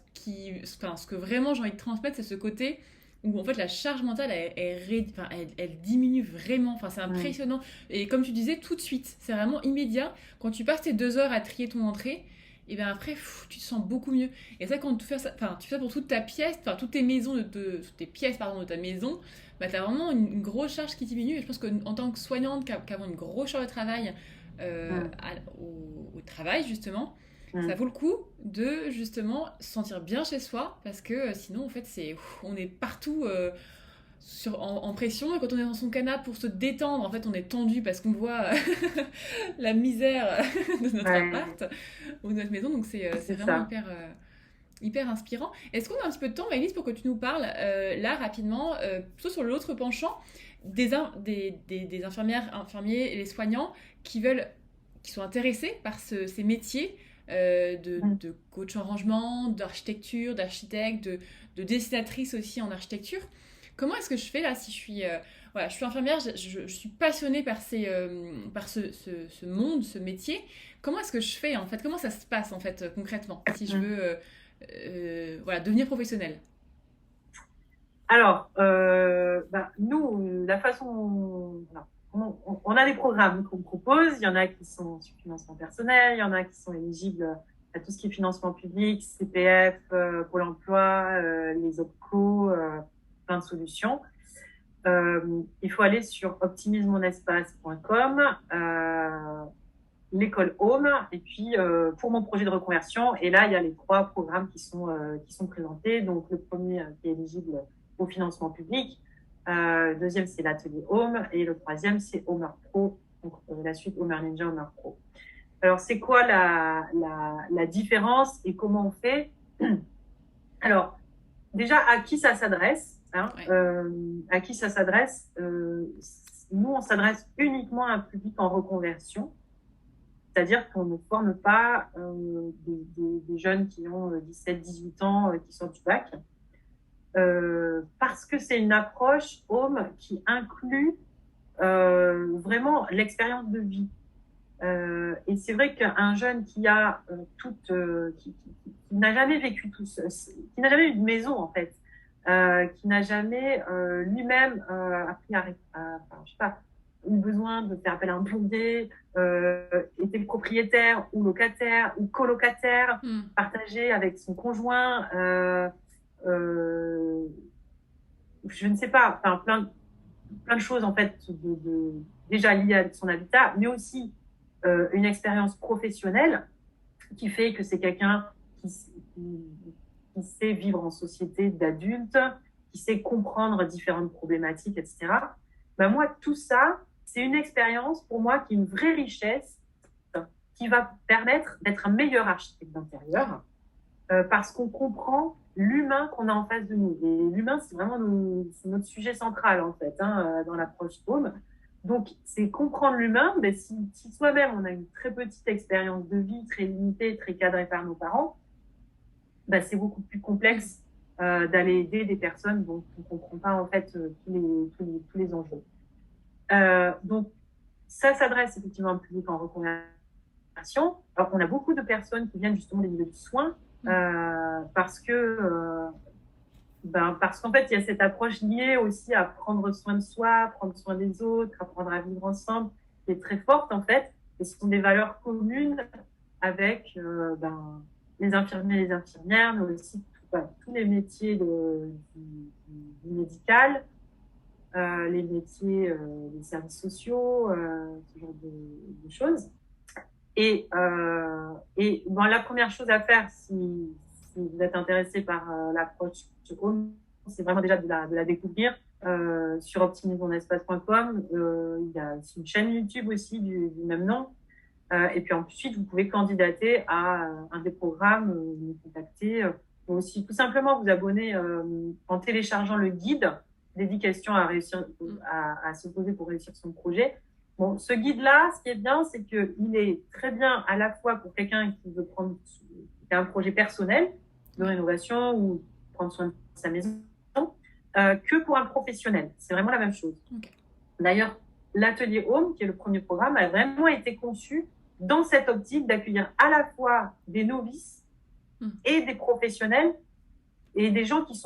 que vraiment j'ai envie de transmettre, c'est ce côté où, en fait, la charge mentale, elle diminue vraiment. Enfin, c'est impressionnant. Et comme tu disais, tout de suite, c'est vraiment immédiat. Quand tu passes tes 2 heures à trier ton entrée, et bien après, tu te sens beaucoup mieux. Et ça, quand tu fais ça pour toute ta pièce, enfin toutes tes maisons, toutes tes pièces de ta maison, bah, tu as vraiment une grosse charge qui diminue. Et je pense qu'en tant que soignante, qui avons une grosse charge de travail au travail, justement, ça vaut le coup de justement se sentir bien chez soi, parce que sinon, en fait, on est partout en pression, et quand on est dans son canapé pour se détendre, en fait on est tendu parce qu'on voit la misère de notre appart ou de notre maison, donc c'est vraiment hyper inspirant. Est-ce qu'on a un petit peu de temps, Maëlys, pour que tu nous parles là rapidement, plutôt sur l'autre penchant des infirmières, infirmiers et les soignants qui sont intéressés par ces métiers de coach en rangement, d'architecture, d'architecte, de dessinatrice aussi en architecture. Comment est-ce que je fais là si je suis infirmière, je suis passionnée par ce monde, ce métier. Comment est-ce que je fais en fait? Comment ça se passe en fait concrètement si je veux devenir professionnelle? Alors, nous, la façon... on a des programmes qu'on propose. Il y en a qui sont sur financement personnel, il y en a qui sont éligibles à tout ce qui est financement public, CPF, Pôle emploi, les OPCO, plein de solutions. Il faut aller sur optimismemounespace.com, l'école Home, et puis pour mon projet de reconversion. Et là, il y a les 3 programmes qui sont présentés. Donc, le premier qui est éligible au financement public. Le deuxième, c'est l'atelier Home. Et le troisième, c'est Homer Pro. Donc, la suite Homer Ninja, Homer Pro. Alors, c'est quoi la différence et comment on fait? Alors, déjà, à qui ça s'adresse? À qui ça s'adresse? Nous, on s'adresse uniquement à un public en reconversion. C'est-à-dire qu'on ne forme pas des jeunes qui ont 17-18 ans qui sortent du bac. Parce que c'est une approche Home qui inclut vraiment l'expérience de vie. Et c'est vrai qu'un jeune qui a qui n'a jamais vécu tout ça, qui n'a jamais eu de maison en fait, qui n'a jamais lui-même appris eu besoin de faire appel à un plombier, était le propriétaire ou locataire ou colocataire, partagé avec son conjoint, je ne sais pas, enfin, plein de choses en fait déjà liées à son habitat, mais aussi une expérience professionnelle qui fait que c'est quelqu'un qui sait vivre en société d'adultes, qui sait comprendre différentes problématiques, etc. Ben moi, tout ça, c'est une expérience pour moi qui est une vraie richesse qui va permettre d'être un meilleur architecte d'intérieur parce qu'on comprend l'humain qu'on a en face de nous. Et l'humain, c'est vraiment c'est notre sujet central, en fait, dans l'approche Home. Donc, c'est comprendre l'humain. Mais si soi-même, on a une très petite expérience de vie, très limitée, très cadrée par nos parents, ben, c'est beaucoup plus complexe d'aller aider des personnes dont on ne comprend pas, en fait, tous les enjeux. Donc, ça s'adresse effectivement à un public en reconversion. Alors, on a beaucoup de personnes qui viennent justement des milieux de soins, parce qu'en fait, il y a cette approche liée aussi à prendre soin de soi, prendre soin des autres, apprendre à vivre ensemble, qui est très forte en fait. Et ce sont des valeurs communes avec les infirmiers et les infirmières, mais aussi tous les métiers du médical, les métiers des services sociaux, ce genre de choses. Et la première chose à faire, si vous êtes intéressé par l'approche Home, c'est vraiment déjà de la découvrir sur optimisemonespace.com. Il y a une chaîne YouTube aussi du même nom. Et puis ensuite, vous pouvez candidater à un des programmes, nous contacter, ou aussi tout simplement vous abonner en téléchargeant le guide des 10 questions à se poser pour réussir son projet. Bon, ce guide-là, ce qui est bien, c'est qu'il est très bien à la fois pour quelqu'un qui veut qui a un projet personnel de rénovation ou prendre soin de sa maison, que pour un professionnel. C'est vraiment la même chose. Okay. D'ailleurs, l'atelier Home, qui est le premier programme, a vraiment été conçu dans cette optique d'accueillir à la fois des novices et des professionnels et des gens qui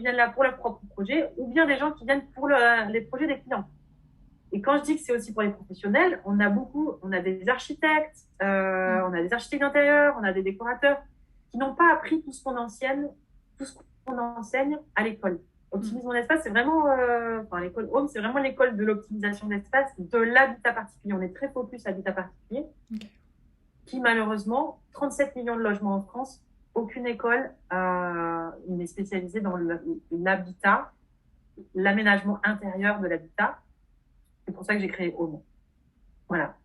viennent là pour leur propre projet ou bien des gens qui viennent pour les projets des clients. Et quand je dis que c'est aussi pour les professionnels, on a des architectes, on a des architectes d'intérieur, on a des décorateurs qui n'ont pas appris tout ce qu'on enseigne à l'école. Optimise mon espace, c'est vraiment, l'école Home, c'est vraiment l'école de l'optimisation d'espace, de l'habitat particulier. On est très focus habitat particulier, qui malheureusement, 37 millions de logements en France, aucune école n'est spécialisée dans l'habitat, l'aménagement intérieur de l'habitat. C'est pour ça que j'ai créé Home. Voilà.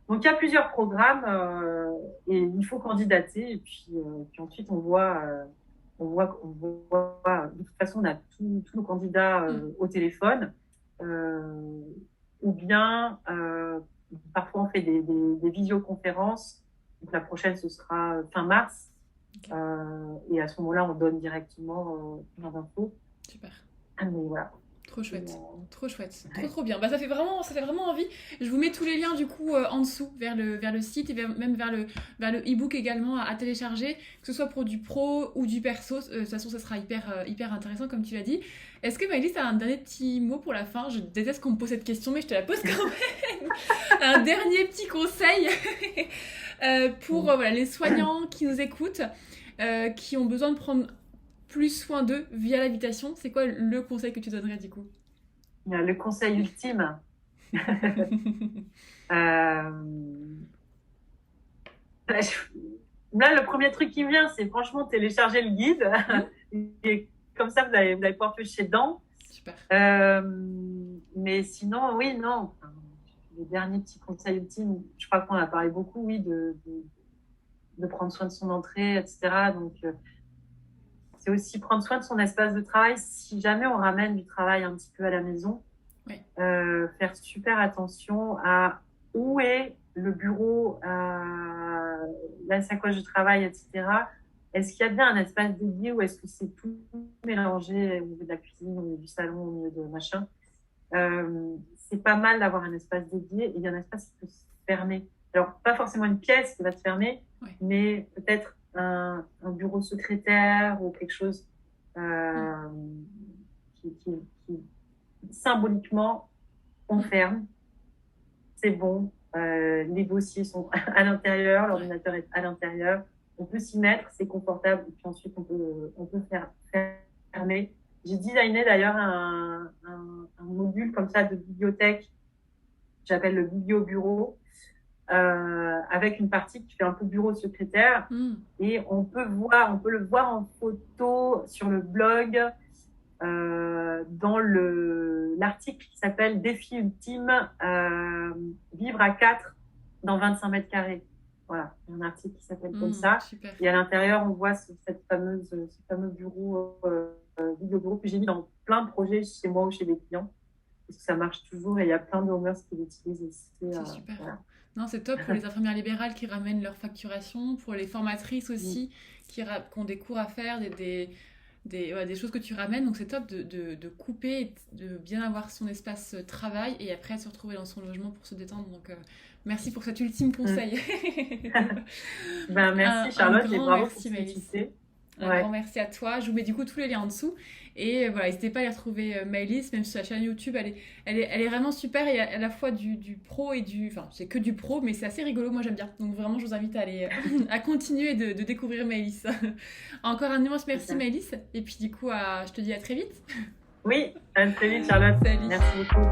Donc, il y a plusieurs programmes et il faut candidater. Et puis ensuite, on voit, de toute façon, on a tous nos candidats au téléphone. Ou bien, parfois, on fait des visioconférences. Donc, la prochaine, ce sera fin mars. Okay. Et à ce moment-là, on donne directement plein d'infos. Super. Mais voilà. Trop chouette, trop chouette, trop bien. Ça fait vraiment envie. Je vous mets tous les liens du coup en dessous vers le site et même vers le e-book également à télécharger, que ce soit pour du pro ou du perso. De toute façon, ça sera hyper intéressant comme tu l'as dit. Est-ce que Maëlys, tu as un dernier petit mot pour la fin? Je déteste qu'on me pose cette question, mais je te la pose quand même. Un dernier petit conseil pour les soignants qui nous écoutent, qui ont besoin de prendre plus soin d'eux via l'habitation. C'est quoi le conseil que tu donnerais du coup? Le conseil ultime. Là, le premier truc qui me vient, c'est franchement télécharger le guide. Et comme ça, vous allez pouvoir piocher dedans. Super. Mais sinon, oui, non. Le dernier petit conseil ultime, je crois qu'on a parlé beaucoup, oui, de prendre soin de son entrée, etc. Donc, c'est aussi prendre soin de son espace de travail. Si jamais on ramène du travail un petit peu à la maison, oui. Faire super attention à où est le bureau, la sacoche de travail, etc. Est-ce qu'il y a bien un espace dédié ou est-ce que c'est tout mélangé au niveau de la cuisine, au milieu du salon, au milieu de machin? C'est pas mal d'avoir un espace dédié et il y a un espace qui peut se fermer. Alors, pas forcément une pièce qui va se fermer, oui. Mais peut-être un bureau secrétaire ou quelque chose qui symboliquement on ferme, c'est bon, les dossiers sont à l'intérieur, l'ordinateur est à l'intérieur, on peut s'y mettre, c'est confortable, et puis ensuite on peut fermer. J'ai designé d'ailleurs un module comme ça de bibliothèque, que j'appelle le biblio-bureau, avec une partie qui fait un peu bureau secrétaire. Et on peut le voir en photo sur le blog, dans l'article qui s'appelle Défi ultime, vivre à 4 dans 25 mètres carrés. Voilà, il y a un article qui s'appelle comme ça. Super. Et à l'intérieur, on voit ce fameux bureau, vidéo-bureau que j'ai mis dans plein de projets chez moi ou chez des clients. Parce que ça marche toujours et il y a plein de homers qui l'utilisent aussi. C'est super. Voilà. Non, c'est top pour les infirmières libérales qui ramènent leur facturation, pour les formatrices aussi qui ont des cours à faire, des choses que tu ramènes. Donc c'est top de couper, de bien avoir son espace travail et après de se retrouver dans son logement pour se détendre. Donc merci pour cet ultime conseil. Merci Charlotte, et bravo merci pour Maëlys. Un grand merci à toi. Je vous mets du coup tous les liens en dessous. Et voilà, n'hésitez pas à aller retrouver Maëlys, même sur la chaîne YouTube. Elle est vraiment super. Il y a à la fois du pro et du... Enfin, c'est que du pro, mais c'est assez rigolo. Moi, j'aime bien. Donc vraiment, je vous invite à aller à continuer de découvrir Maëlys. Encore un immense merci Maëlys. Et puis du coup, je te dis à très vite. Oui, à très vite Charlotte. Salut. Merci beaucoup.